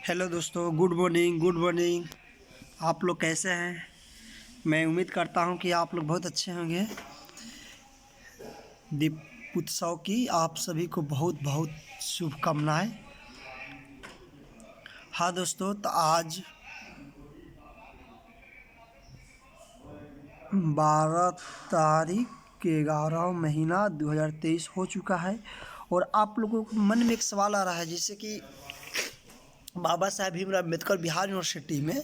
Hello दोस्तों, good morning. Good morning. आप लोग कैसे हैं? मैं उम्मीद करता हूं कि आप लोग बहुत अच्छे होंगे। दीपोत्सव की आप सभी को बहुत बहुत शुभकामनाएं। हाँ दोस्तों, तो आज 12 तारीख के 11 महीना 2023 हो चुका है और आप लोगों को मन में एक सवाल आ रहा है, जैसे कि बाबा साहेब भीमराव अम्बेडकर बिहार यूनिवर्सिटी में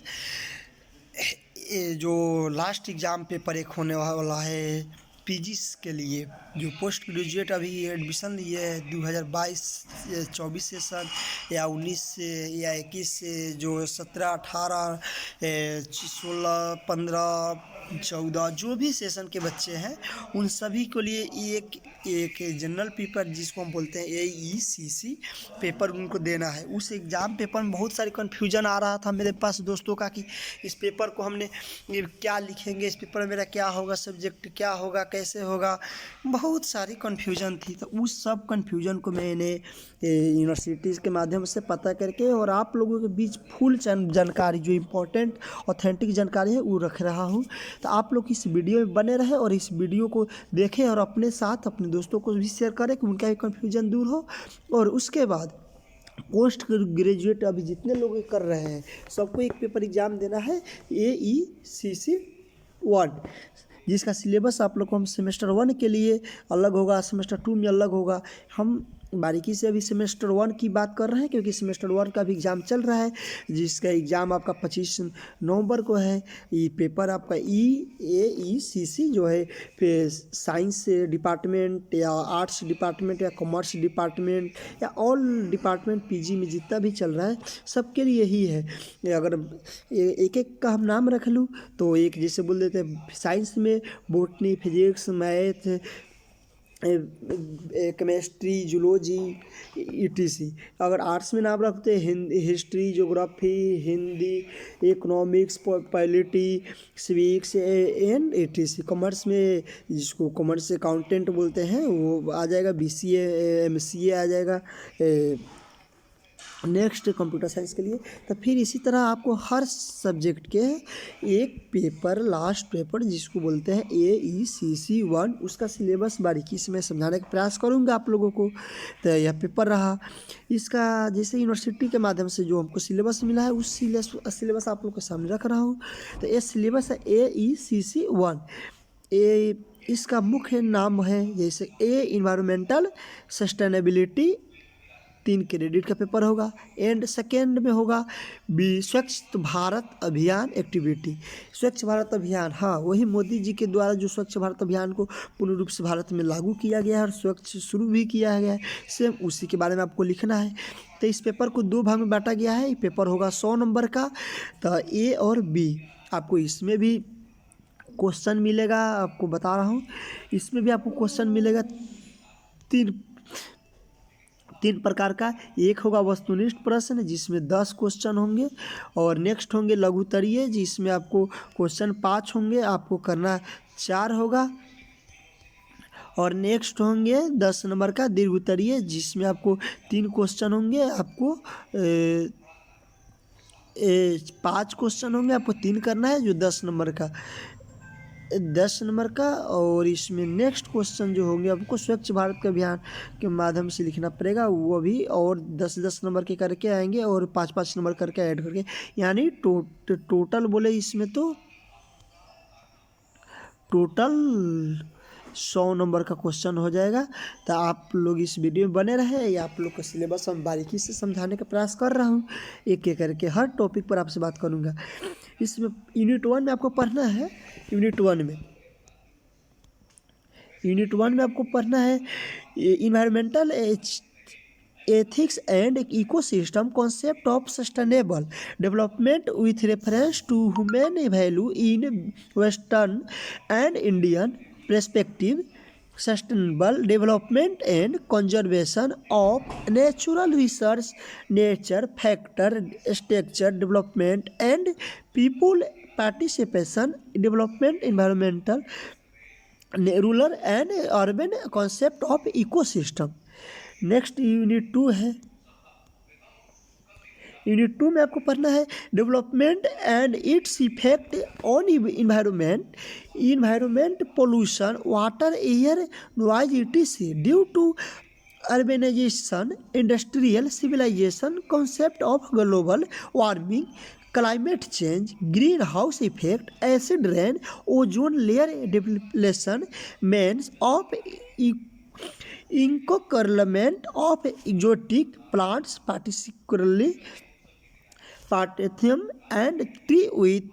ये जो लास्ट एग्ज़ाम पेपर एक होने वाला है पीजी के लिए, जो पोस्ट ग्रेजुएट अभी एडमिशन लिए है 2022-24 सेशन या 19 से या 21 से, जो 17, 18, 16, 15, 14 जो भी सेशन के बच्चे हैं, उन सभी के लिए एक जनरल पेपर जिसको हम बोलते हैं AECC पेपर उनको देना है। उस एग्ज़ाम पेपर में बहुत सारी कन्फ्यूजन आ रहा था मेरे पास दोस्तों का कि इस पेपर को हमने क्या लिखेंगे, इस पेपर में मेरा क्या होगा, सब्जेक्ट क्या होगा, कैसे होगा, बहुत सारी कन्फ्यूजन थी। तो उस सब कन्फ्यूजन को मैंने यूनिवर्सिटीज़ के माध्यम से पता करके और आप लोगों के बीच फुल जानकारी, जो इम्पोर्टेंट ऑथेंटिक जानकारी है, वो रख रहा हूँ। तो आप लोग इस वीडियो में बने रहे और इस वीडियो को देखें और अपने साथ अपने दोस्तों को भी शेयर करें कि उनका भी कन्फ्यूजन दूर हो। और उसके बाद पोस्ट ग्रेजुएट अभी जितने लोग कर रहे हैं, सबको एक पेपर एग्ज़ाम देना है AECC 1, जिसका सिलेबस आप लोग को हम सेमेस्टर 1 के लिए अलग होगा, सेमेस्टर 2 में अलग होगा। हम बारीकी से अभी सेमेस्टर 1 की बात कर रहे हैं क्योंकि सेमेस्टर 1 का भी एग्ज़ाम चल रहा है, जिसका एग्ज़ाम आपका 25 नवंबर को है। ये पेपर आपका AECC जो है फिर साइंस डिपार्टमेंट या आर्ट्स डिपार्टमेंट या कॉमर्स डिपार्टमेंट या ऑल डिपार्टमेंट पीजी में जितना भी चल रहा है सबके लिए यही है। अगर एक एक का हम नाम रख लूँ तो एक जैसे बोल देते हैं साइंस में botany, physics, math, chemistry, zoology, ETC। अगर आर्ट्स में नाम रखते हैं history, geography, Hindi, economics, polity, civics and ETC। Commerce में जिसको कॉमर्स अकाउंटेंट बोलते हैं वो आ जाएगा, BCA MCA आ जाएगा नेक्स्ट कंप्यूटर साइंस के लिए। तो फिर इसी तरह आपको हर सब्जेक्ट के एक पेपर, लास्ट पेपर जिसको बोलते हैं AECC 1, उसका सिलेबस बारीकी से मैं समझाने का प्रयास करूंगा आप लोगों को। तो यह पेपर रहा इसका, जैसे यूनिवर्सिटी के माध्यम से जो हमको सिलेबस मिला है उस सिलेबस आप लोग के सामने रख रहा हूँ। तो ये सिलेबस है AECC 1। इसका मुख्य नाम है जैसे इन्वायरमेंटल सस्टेनेबिलिटी, 3 क्रेडिट का पेपर होगा। एंड सेकेंड में होगा स्वच्छ भारत अभियान एक्टिविटी। स्वच्छ भारत अभियान, हाँ वही मोदी जी के द्वारा जो स्वच्छ भारत अभियान को पूर्ण रूप से भारत में लागू किया गया है और स्वच्छ शुरू भी किया गया है, सेम उसी के बारे में आपको लिखना है। तो इस पेपर को 2 भाग में बांटा गया है। ये पेपर होगा 100 नंबर का। तो A और B आपको इसमें भी क्वेश्चन मिलेगा, आपको बता रहा हूँ इसमें भी आपको क्वेश्चन मिलेगा तीन प्रकार का। एक होगा वस्तुनिष्ठ प्रश्न जिसमें 10 क्वेश्चन होंगे, और नेक्स्ट होंगे लघुत्तरीय जिसमें आपको क्वेश्चन 5 होंगे, आपको करना 4 होगा। और नेक्स्ट होंगे 10 नंबर का दीर्घोत्तरीय जिसमें आपको 3 क्वेश्चन होंगे, आपको 5 क्वेश्चन होंगे, आपको 3 करना है जो 10 नंबर का। और इसमें नेक्स्ट क्वेश्चन जो होंगे आपको स्वच्छ भारत के अभियान के माध्यम से लिखना पड़ेगा, वो भी और 10-10 नंबर के करके आएंगे और 5-5 नंबर करके ऐड करके, यानी टोटल बोले इसमें तो टोटल 100 नंबर का क्वेश्चन हो जाएगा। तो आप लोग इस वीडियो में बने रहे, या आप लोग का सिलेबस हम बारीकी से समझाने का प्रयास कर रहा हूँ। एक एक करके हर टॉपिक पर आपसे बात करूँगा। इसमें यूनिट 1 में आपको पढ़ना है। यूनिट 1 में आपको पढ़ना है environmental ethics and ecosystem concept of sustainable development with reference to human value in western and Indian perspective, sustainable development and conservation of natural resource, nature factor, structure development and people participation development, environmental rural and urban concept of ecosystem. Next unit 2 है unit 2 में आपको पढ़ना है development and its effect on environment pollution water air noise etc due to urbanization, industrial civilization, concept of global warming, climate change, greenhouse effect, acid rain, ozone layer depletion, means of encurlment of exotic plants, particularly Parthium and tree with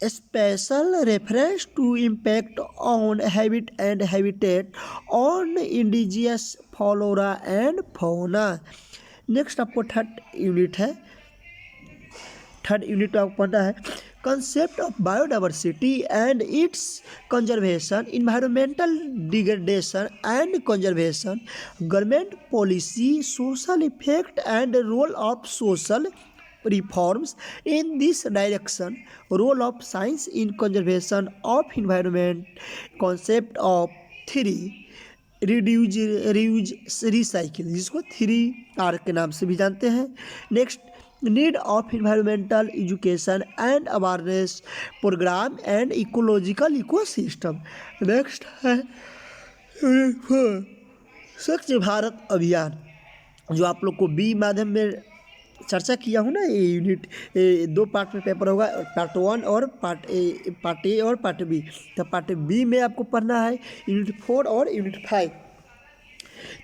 special reference to impact on habitat on indigenous flora and fauna. Next आपको third unit आपको पढ़ना है concept of biodiversity and its conservation, environmental degradation and conservation, government policy, social effect and role of social reforms in this direction, role of science in conservation of environment, concept of three reduce reuse recycle जिसको 3R के नाम से भी जानते हैं। Next need of environmental education and awareness program and ecological ecosystem. Next है स्वच्छ भारत अभियान, जो आप लोग को बी माध्यम में चर्चा किया हूँ ना। ये यूनिट 2 पार्ट में पेपर होगा, पार्ट 1 और पार्ट ए और पार्ट बी। तो पार्ट बी में आपको पढ़ना है यूनिट 4 और यूनिट 5।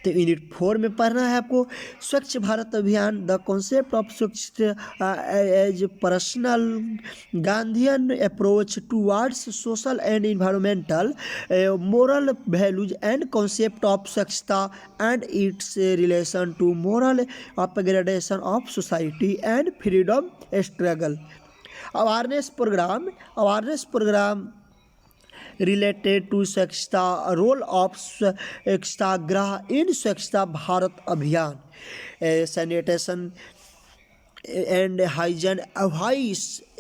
तो यूनिट 4 में पढ़ना है आपको Swachh Bharat Abhiyan, the concept of swachh as personal Gandhian approach towards social and environmental moral values and concept of swachhata and its relation to moral upgradation of society and freedom struggle. Awareness programme related to swachhata, role of Swachhagraha in Swachhata Bharat Abhiyan, sanitation and hygiene, why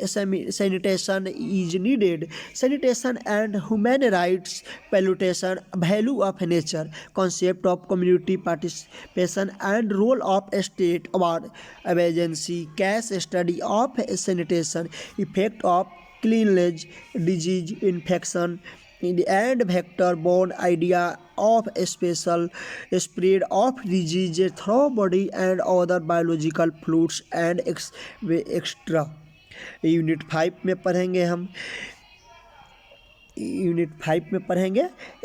sanitation is needed, sanitation and human rights, pollution, value of nature, concept of community participation and role of state award agency, case study of sanitation, effect of cleanliness, disease, infection and vector-borne idea of special spread of disease through body and other biological fluids and extra। Unit 5 में पढ़ेंगे हम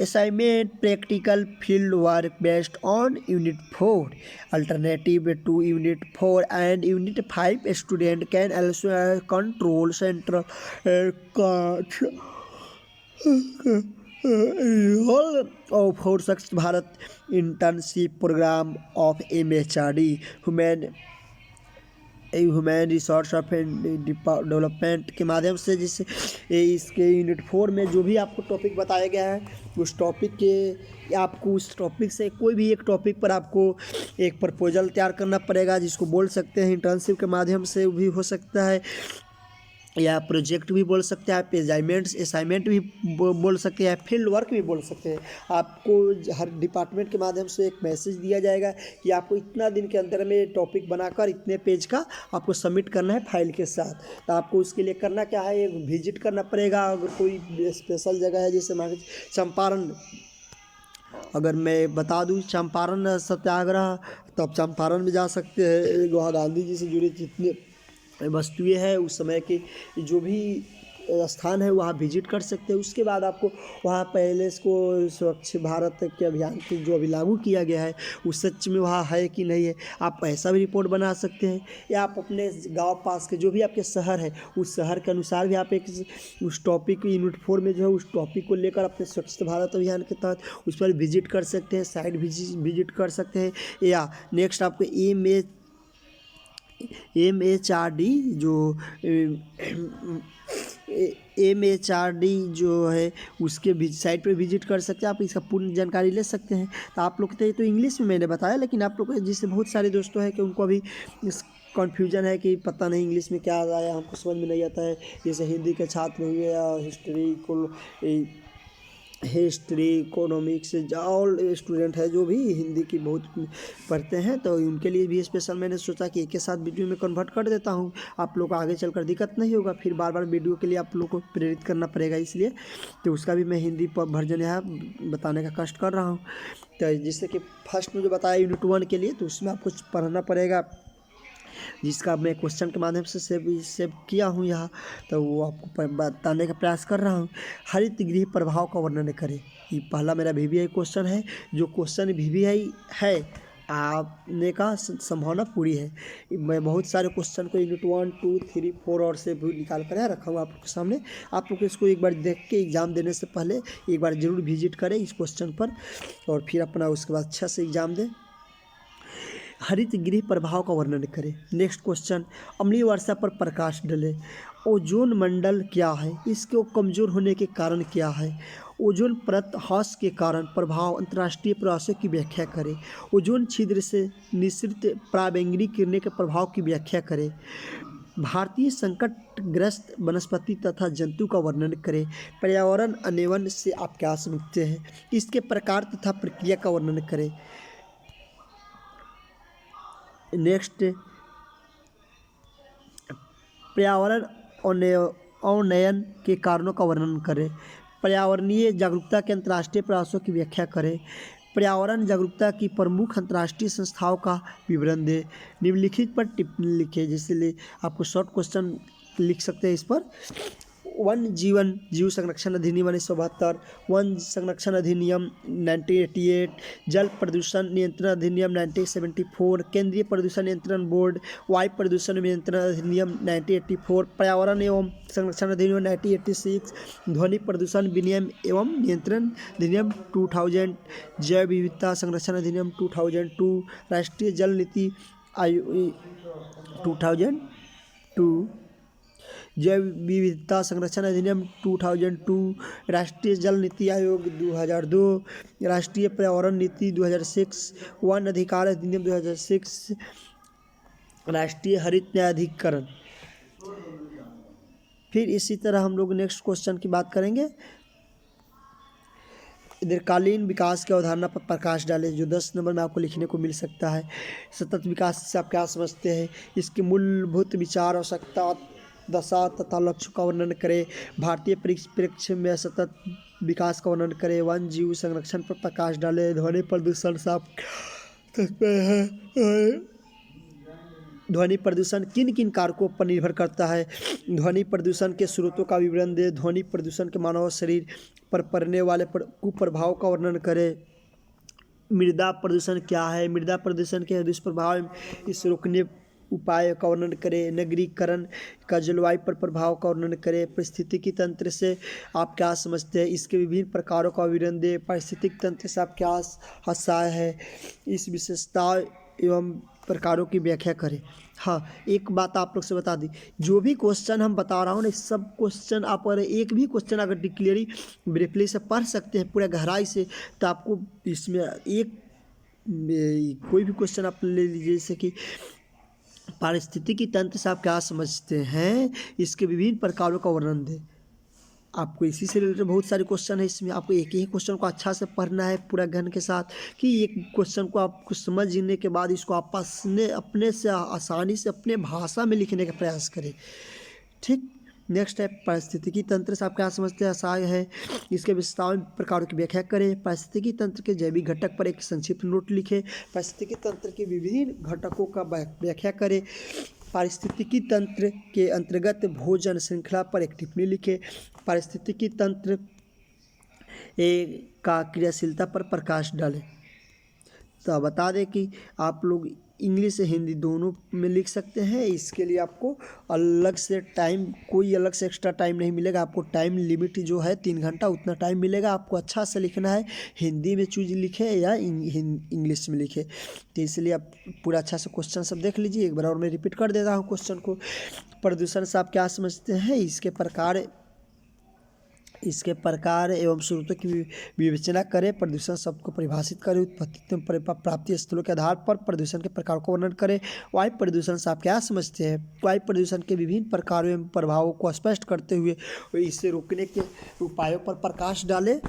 assignment practical field work based on unit 4 alternative to unit 4 and unit 5 student can also control central for Swachh Bharat internship program of MHRD human resource of development के माध्यम से, जिससे इसके unit 4 में जो भी आपको टॉपिक बताया गया है उस टॉपिक के आपको उस टॉपिक से कोई भी एक टॉपिक पर आपको एक प्रपोजल तैयार करना पड़ेगा, जिसको बोल सकते हैं इंटर्नशिप के माध्यम से भी हो सकता है, या प्रोजेक्ट भी बोल सकते हैं आप, असाइनमेंट भी बोल सकते हैं, फील्ड वर्क भी बोल सकते हैं। आपको हर डिपार्टमेंट के माध्यम से एक मैसेज दिया जाएगा कि आपको इतना दिन के अंदर में टॉपिक बनाकर इतने पेज का आपको सबमिट करना है फाइल के साथ। तो आपको उसके लिए करना क्या है, एक विजिट करना पड़ेगा। अगर कोई स्पेशल जगह है, जैसे मान चंपारण, अगर मैं बता दूँ चंपारण सत्याग्रह, तो आप चंपारण में जा सकते हैं। वहाँ गांधी जी से जुड़े जितने वस्तुएं हैं, उस समय के जो भी स्थान है वहाँ विजिट कर सकते हैं। उसके बाद आपको वहाँ पहले इसको स्वच्छ भारत के अभियान की जो अभी लागू किया गया है उस सच में वहाँ है कि नहीं है, आप ऐसा भी रिपोर्ट बना सकते हैं। या आप अपने गांव पास के जो भी आपके शहर है उस शहर के अनुसार भी आप एक उस टॉपिक यूनिट 4 में जो है उस टॉपिक को लेकर अपने स्वच्छ भारत अभियान के तहत उस पर विजिट कर सकते हैं, साइट विजिट कर सकते हैं। या नेक्स्ट आपको MHRD जो है उसके साइट पे विजिट कर सकते हैं, आप इसका पूर्ण जानकारी ले सकते हैं। तो आप लोग तो इंग्लिश में मैंने बताया, लेकिन आप लोग जिससे बहुत सारे दोस्तों हैं कि उनको अभी इस कन्फ्यूजन है कि पता नहीं इंग्लिश में क्या आया, हमको समझ में नहीं आता है। जैसे हिंदी के छात्र हुए या हिस्ट्री को हिस्ट्री, इकोनॉमिक्स, ऑल स्टूडेंट है जो भी हिंदी की बहुत पढ़ते हैं, तो उनके लिए भी स्पेशल मैंने सोचा कि एक के साथ वीडियो में कन्वर्ट कर देता हूँ। आप लोग को आगे चलकर दिक्कत नहीं होगा, फिर बार बार वीडियो के लिए आप लोग को प्रेरित करना पड़ेगा, इसलिए तो उसका भी मैं हिंदी वर्जन यहाँ बताने का कष्ट कर रहा हूँ। तो जिससे कि फर्स्ट में जो बताया यूनिट 1 के लिए, तो उसमें आपको पढ़ना पड़ेगा, जिसका मैं क्वेश्चन के माध्यम से सेव किया हूँ यहाँ, तो वो आपको बताने का प्रयास कर रहा हूँ। हरित गृह प्रभाव का वर्णन करें, ये पहला मेरा VVI क्वेश्चन है। जो क्वेश्चन VVI है आपने का संभावना पूरी है। मैं बहुत सारे क्वेश्चन को यूनिट 1, 2, 3, 4 और से भी निकाल कर यहाँ रखा हूँ आप लोग के सामने। आप लोग इसको एक बार देख के एग्ज़ाम देने से पहले एक बार ज़रूर विजिट करें इस क्वेश्चन पर, और फिर अपना उसके बाद अच्छा से एग्ज़ाम दें। हरित गृह प्रभाव का वर्णन करें। नेक्स्ट क्वेश्चन, अम्लीय वर्षा पर प्रकाश डालें। ओजोन मंडल क्या है, इसके कमज़ोर होने के कारण क्या है। ओजोन परत ह्रास के कारण प्रभाव, अंतर्राष्ट्रीय प्रयासों की व्याख्या करें। ओजोन छिद्र से निःसृत पराबैंगनी किरणें के प्रभाव की व्याख्या करें। भारतीय संकटग्रस्त वनस्पति तथा जंतु का वर्णन करें। पर्यावरण अन्वयन से आप क्या समझते हैं, इसके प्रकार तथा प्रक्रिया का वर्णन करें। नेक्स्ट, पर्यावरण अवनयन के कारणों का वर्णन करें। पर्यावरणीय जागरूकता के अंतर्राष्ट्रीय प्रयासों की व्याख्या करें। पर्यावरण जागरूकता की प्रमुख अंतर्राष्ट्रीय संस्थाओं का विवरण दें। निम्नलिखित पर टिप्पणी लिखें, जिससे आपको शॉर्ट क्वेश्चन लिख सकते हैं इस पर। वन जीवन जीव संरक्षण अधिनियम 1972, वन संरक्षण अधिनियम 1988, जल प्रदूषण नियंत्रण अधिनियम 1974, केंद्रीय प्रदूषण नियंत्रण बोर्ड, वायु प्रदूषण नियंत्रण अधिनियम 1984, पर्यावरण एवं संरक्षण अधिनियम 1986, ध्वनि प्रदूषण विनियम एवं नियंत्रण अधिनियम 2000, जैव विविधता संरक्षण अधिनियम 2002, राष्ट्रीय जल नीति आयोग 2002, जैव विविधता संरक्षण अधिनियम 2002, राष्ट्रीय जल नीति आयोग 2002, राष्ट्रीय पर्यावरण नीति 2006, वन अधिकार अधिनियम 2006, राष्ट्रीय हरित न्यायाधिकरण। फिर इसी तरह हम लोग नेक्स्ट क्वेश्चन की बात करेंगे। दीर्घकालीन विकास की अवधारणा पर प्रकाश डालें, जो 10 नंबर में आपको लिखने को मिल सकता है। सतत विकास से आप क्या समझते हैं, इसके मूलभूत विचार, आवश्यकता, दशा तथा लक्ष्य का वर्णन करें। भारतीय परिप्रेक्ष्य में सतत विकास का वर्णन करें। वन जीव संरक्षण पर प्रकाश डालें। ध्वनि प्रदूषण से आप ध्वनि प्रदूषण किन किन कारकों पर निर्भर करता है। ध्वनि प्रदूषण के स्रोतों का विवरण दें। ध्वनि प्रदूषण के मानव शरीर पर पड़ने वाले कुप्रभाव का वर्णन करें। मृदा प्रदूषण क्या है, मृदा प्रदूषण के दुष्प्रभाव, इस रोकने उपाय का वर्णन करें। नगरीकरण का जलवायु पर प्रभाव का वर्णन करें। पारिस्थितिकी तंत्र से आप क्या समझते हैं, इसके विभिन्न प्रकारों का विवरण दें। पारिस्थितिक तंत्र से आप क्या आशय है, इस विशेषता एवं प्रकारों की व्याख्या करें। हाँ, एक बात आप लोग से बता दी, जो भी क्वेश्चन हम बता रहा हूँ ना, सब क्वेश्चन आप अगर एक भी क्वेश्चन अगर क्लियरली ब्रीफली से पढ़ सकते हैं पूरा गहराई से, तो आपको इसमें एक कोई भी क्वेश्चन आप ले लीजिए, जैसे कि पारिस्थितिकी तंत्र से आप क्या समझते हैं, इसके विभिन्न प्रकारों का वर्णन दें। आपको इसी से रिलेटेड बहुत सारे क्वेश्चन है, इसमें आपको एक ही क्वेश्चन को अच्छा से पढ़ना है पूरा घन के साथ, कि एक क्वेश्चन को आपको समझने के बाद इसको आप अपने से आसानी से अपने भाषा में लिखने का प्रयास करें। ठीक, नेक्स्ट है पारिस्थितिकी तंत्र से आप क्या समझते हैं, आशय है, इसके विशेषताओं प्रकारों की व्याख्या करें। पारिस्थितिकी तंत्र के जैविक घटक पर एक संक्षिप्त नोट लिखें। पारिस्थितिकी तंत्र के विभिन्न घटकों का व्याख्या करें। पारिस्थितिकी तंत्र के अंतर्गत भोजन श्रृंखला पर एक टिप्पणी लिखें। पारिस्थितिकी तंत्र का क्रियाशीलता पर प्रकाश डालें। तो बता दें कि आप लोग इंग्लिश से हिंदी दोनों में लिख सकते हैं। इसके लिए आपको अलग से टाइम, कोई अलग से एक्स्ट्रा टाइम नहीं मिलेगा। आपको टाइम लिमिट जो है 3 घंटा, उतना टाइम मिलेगा। आपको अच्छा से लिखना है, हिंदी में चूज लिखे या इंग्लिश में लिखे। तो इसलिए आप पूरा अच्छा से क्वेश्चन सब देख लीजिए। एक बार और मैं रिपीट कर देता हूँ क्वेश्चन को। प्रदूषण से आप क्या समझते हैं, इसके प्रकार एवं स्रोतों की विवेचना करें। प्रदूषण शब्द को परिभाषित करें। उत्पत्ति प्राप्ति स्थलों के आधार पर प्रदूषण के प्रकार को वर्णन करें। वायु प्रदूषण से आप क्या समझते हैं, वायु प्रदूषण के विभिन्न प्रकारों एवं प्रभावों को स्पष्ट करते हुए इसे रोकने के उपायों पर प्रकाश डालें।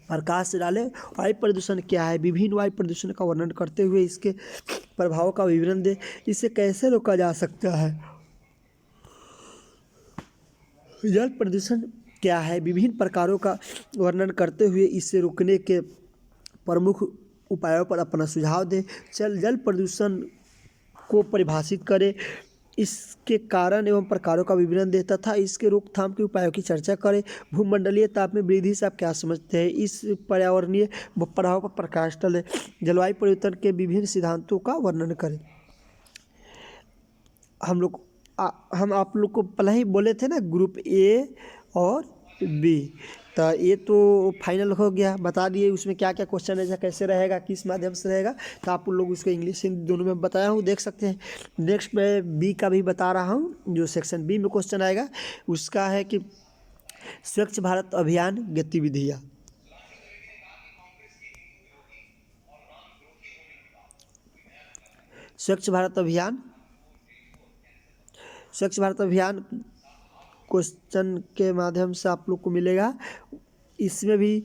प्रकाश डाले। वायु प्रदूषण क्या है, विभिन्न वायु प्रदूषण का वर्णन करते हुए इसके प्रभाव का विवरण दे। इसे कैसे रोका जा सकता है। जल प्रदूषण क्या है, विभिन्न प्रकारों का वर्णन करते हुए इसे रोकने के प्रमुख उपायों पर अपना सुझाव दें। जल प्रदूषण को परिभाषित करें, इसके कारण एवं प्रकारों का विवरण दे तथा इसके रोकथाम के उपायों की चर्चा करें। भूमंडलीय ताप में वृद्धि से आप क्या समझते हैं, इस पर्यावरणीय प्रभाव पर प्रकाश डालें। जलवायु परिवर्तन के विभिन्न सिद्धांतों का वर्णन करें। हम आप लोग को पहले ही बोले थे ना, ग्रुप ए और बी, तो ये तो फाइनल हो गया, बता दिए उसमें क्या क्या क्वेश्चन है, कैसे रहेगा, किस माध्यम से रहेगा। तो आप लोग उसको इंग्लिश हिंदी दोनों में बताया हूँ, देख सकते हैं। नेक्स्ट मैं बी का भी बता रहा हूँ, जो सेक्शन बी में क्वेश्चन आएगा उसका है कि स्वच्छ भारत अभियान गतिविधियाँ। स्वच्छ भारत अभियान क्वेश्चन के माध्यम से आप लोग को मिलेगा। इसमें भी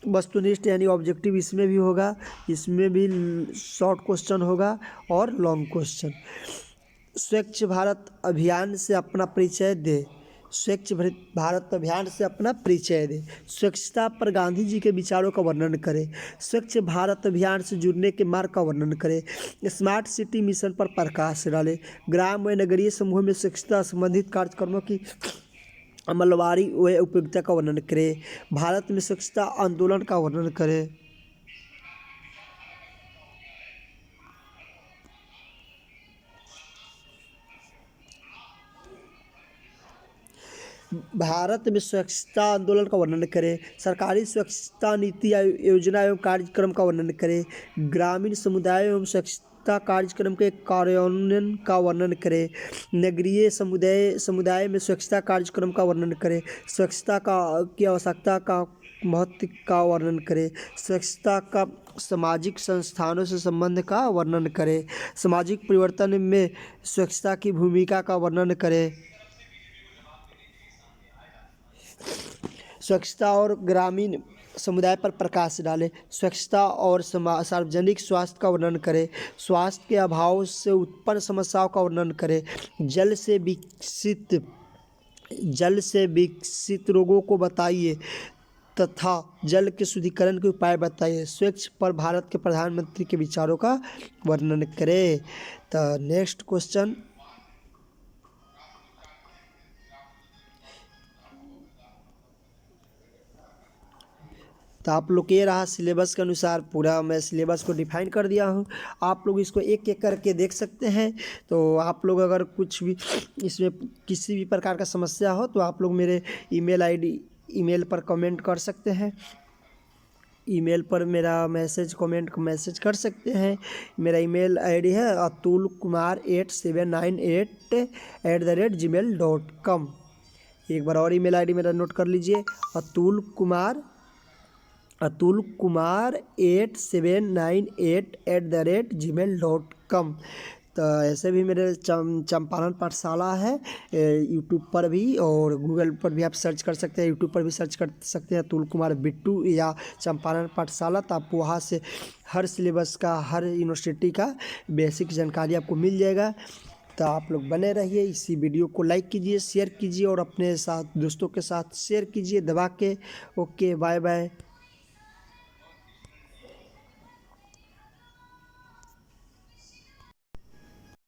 वस्तुनिष्ठ यानी ऑब्जेक्टिव इसमें भी होगा, इसमें भी शॉर्ट क्वेश्चन होगा और लॉन्ग क्वेश्चन। स्वच्छ भारत अभियान से अपना परिचय दे। स्वच्छ भारत अभियान से अपना परिचय दे। स्वच्छता पर गांधी जी के विचारों का वर्णन करें। स्वच्छ भारत अभियान से जुड़ने के मार्ग का वर्णन करें। स्मार्ट सिटी मिशन पर प्रकाश डालें। ग्राम व नगरीय समूह में स्वच्छता संबंधित कार्यक्रमों की अमलवारी व उपयोगिता का वर्णन करें। भारत में स्वच्छता आंदोलन का वर्णन करें। भारत में स्वच्छता आंदोलन का वर्णन करें। सरकारी स्वच्छता नीति योजना एवं कार्यक्रम का वर्णन करें। ग्रामीण समुदाय एवं स्वच्छता कार्यक्रम के कार्यान्वयन का वर्णन करें। नगरीय समुदाय में स्वच्छता कार्यक्रम का वर्णन करें। स्वच्छता की आवश्यकता का महत्व का वर्णन करें। स्वच्छता का सामाजिक संस्थानों से संबंध का वर्णन करें। सामाजिक परिवर्तन में स्वच्छता की भूमिका का वर्णन करें। स्वच्छता और ग्रामीण समुदाय पर प्रकाश डालें। स्वच्छता और सार्वजनिक स्वास्थ्य का वर्णन करें। स्वास्थ्य के अभाव से उत्पन्न समस्याओं का वर्णन करें। जल से विकसित रोगों को बताइए तथा जल के शुद्धिकरण के उपाय बताइए। स्वच्छ पर भारत के प्रधानमंत्री के विचारों का वर्णन करें। तो नेक्स्ट क्वेश्चन, तो आप लोग ये रहा सिलेबस के अनुसार पूरा मैं सिलेबस को डिफाइन कर दिया हूँ। आप लोग इसको एक एक करके देख सकते हैं। तो आप लोग अगर कुछ भी इसमें किसी भी प्रकार का समस्या हो तो आप लोग मेरे ईमेल पर कमेंट कर सकते हैं। ईमेल पर मेरा मैसेज कर सकते हैं। मेरा ईमेल आईडी है atulkumar8798@gmail.com। एक बार और ईमेल आईडी मेरा नोट कर लीजिए, atulkumar8798@gmail.com। तो ऐसे भी मेरे चंपारण पाठशाला है यूट्यूब पर भी और गूगल पर भी आप सर्च कर सकते हैं। यूट्यूब पर भी सर्च कर सकते हैं अतुल कुमार बिट्टू या चंपारण पाठशाला। तो आप वहाँ से हर सिलेबस का, हर यूनिवर्सिटी का बेसिक जानकारी आपको मिल जाएगा। तो आप लोग बने रहिए। इसी वीडियो को लाइक कीजिए, शेयर कीजिए और अपने साथ दोस्तों के साथ शेयर कीजिए दबा के। Okay, bye bye.